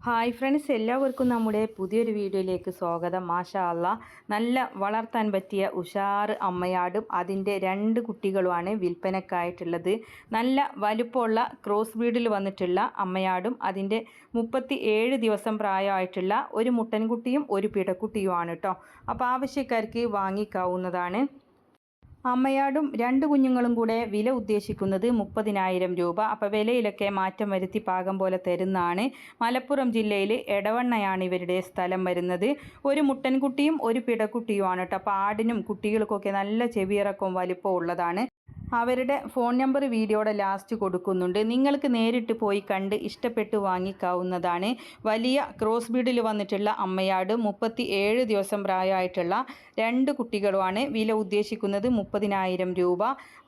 Hi friends, എല്ലാവർക്കും നമ്മുടെ പുതിയൊരു വീഡിയോയിലേക്ക് സ്വാഗതം. മാഷാ അല്ലാ, നല്ല വളർത്താൻ പറ്റിയ ഉഷാറ് അമ്മയാടും അതിൻ്റെ 2 കുട്ടികളുമാണ് വിൽപ്പനക്കായിട്ടുള്ളത്. നല്ല വലുപ്പമുള്ള ക്രോസ് ബ്രീഡിൽ വന്നിട്ടുള്ള അമ്മയാടും അതിൻ്റെ 37 ദിവസം പ്രായമായിട്ടുള്ള ഒരു മുട്ടൻകുട്ടിയും ഒരു പിടക്കുട്ടിയുമാണ് കേട്ടോ. അപ്പോൾ ആവശ്യക്കാർക്ക് വാങ്ങിക്കാവുന്നതാണ്. അമ്മയാടും 2 കുഞ്ഞുങ്ങളും കൂടെ വില ഉദ്ദേശിക്കുന്നത് 30,000 രൂപ. അപ്പോൾ വിലയിലൊക്കെ മാറ്റം വരുത്തി പാകം പോലെ തരുന്നതാണ്. മലപ്പുറം ജില്ലയിൽ എടവണ്ണയാണ് ഇവരുടെ സ്ഥലം വരുന്നത്. ഒരു മുട്ടൻകുട്ടിയും ഒരു പിടക്കുട്ടിയുമാണ് കേട്ടോ. അപ്പോൾ ആടിനും കുട്ടികൾക്കൊക്കെ നല്ല ചെവിയിറക്കവും വലിപ്പവും ഉള്ളതാണ്. അവരുടെ ഫോൺ നമ്പർ വീഡിയോയുടെ ലാസ്റ്റ് കൊടുക്കുന്നുണ്ട്. നിങ്ങൾക്ക് നേരിട്ട് പോയി കണ്ട് ഇഷ്ടപ്പെട്ട് വാങ്ങിക്കാവുന്നതാണ്. വലിയ ക്രോസ് ബ്രീഡിൽ വന്നിട്ടുള്ള അമ്മയാട് 37 ദിവസം പ്രായമായിട്ടുള്ള 2 കുട്ടികളുമാണ്. വില ഉദ്ദേശിക്കുന്നത് 30,000 രൂപ.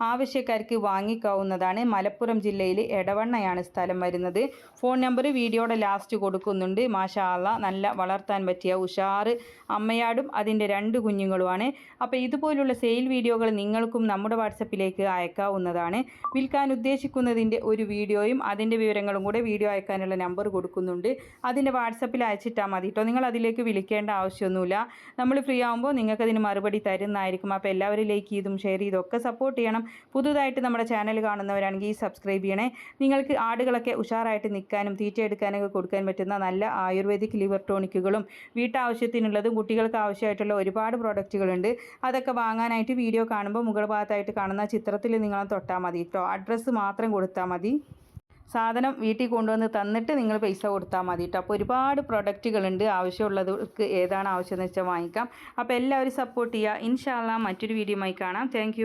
ആവശ്യക്കാർക്ക് വാങ്ങിക്കാവുന്നതാണ്. മലപ്പുറം ജില്ലയിൽ എടവണ്ണയാണ് സ്ഥലം വരുന്നത്. ഫോൺ നമ്പർ വീഡിയോയുടെ ലാസ്റ്റ് കൊടുക്കുന്നുണ്ട്. മാഷാ അല്ലാ, നല്ല വളർത്താൻ പറ്റിയ ഉഷാറ് അമ്മയാടും അതിൻ്റെ 2 കുഞ്ഞുങ്ങളുമാണ്. അപ്പോൾ ഇതുപോലുള്ള സെയിൽ വീഡിയോകൾ നിങ്ങൾക്കും നമ്മുടെ വാട്സപ്പിലേക്ക് അയക്കാവുന്നതാണ്. വിൽക്കാൻ ഉദ്ദേശിക്കുന്നതിൻ്റെ ഒരു വീഡിയോയും അതിൻ്റെ വിവരങ്ങളും കൂടെ വീഡിയോ അയക്കാനുള്ള നമ്പർ കൊടുക്കുന്നുണ്ട്. അതിൻ്റെ വാട്സപ്പിൽ അയച്ചിട്ടാൽ മതി കേട്ടോ. നിങ്ങൾ അതിലേക്ക് വിളിക്കേണ്ട ആവശ്യമൊന്നുമില്ല. നമ്മൾ ഫ്രീ ആകുമ്പോൾ നിങ്ങൾക്ക് അതിന് മറുപടി തരുന്നതായിരിക്കും. അപ്പോൾ എല്ലാവരും ലൈക്ക് ചെയ്തും ഷെയർ ചെയ്തും ഒക്കെ സപ്പോർട്ട് ചെയ്യണം. പുതുതായിട്ട് നമ്മുടെ ചാനൽ കാണുന്നവരാണെങ്കിൽ സബ്സ്ക്രൈബ് ചെയ്യണേ. നിങ്ങൾക്ക് ആടുകളൊക്കെ ഉഷാറായിട്ട് നിൽക്കാനും തീറ്റ എടുക്കാനൊക്കെ കൊടുക്കാൻ പറ്റുന്ന നല്ല ആയുർവേദിക് ലിവർ ടോണിക്കുകളും വീട്ടാവശ്യത്തിനുള്ളതും കുട്ടികൾക്ക് ആവശ്യമായിട്ടുള്ള ഒരുപാട് പ്രോഡക്റ്റുകളുണ്ട്. അതൊക്കെ വാങ്ങാനായിട്ട് വീഡിയോ കാണുമ്പോൾ മുകൾ ഭാഗത്തായിട്ട് കാണുന്ന ചിത്രത്തിൽ നിങ്ങൾ തൊട്ടാൽ മതി കേട്ടോ. അഡ്രസ്സ് മാത്രം കൊടുത്താൽ മതി. സാധനം വീട്ടിൽ കൊണ്ടുവന്ന് തന്നിട്ട് നിങ്ങൾ പൈസ കൊടുത്താൽ മതി കേട്ടോ. അപ്പോൾ ഒരുപാട് പ്രൊഡക്റ്റുകളുണ്ട്. ആവശ്യമുള്ളവർക്ക് ഏതാണ് ആവശ്യമെന്ന് വെച്ചാൽ വാങ്ങിക്കാം. അപ്പോൾ എല്ലാവരും സപ്പോർട്ട് ചെയ്യുക. ഇൻഷാ അല്ലാ മറ്റൊരു വീഡിയോയുമായി കാണാം. താങ്ക്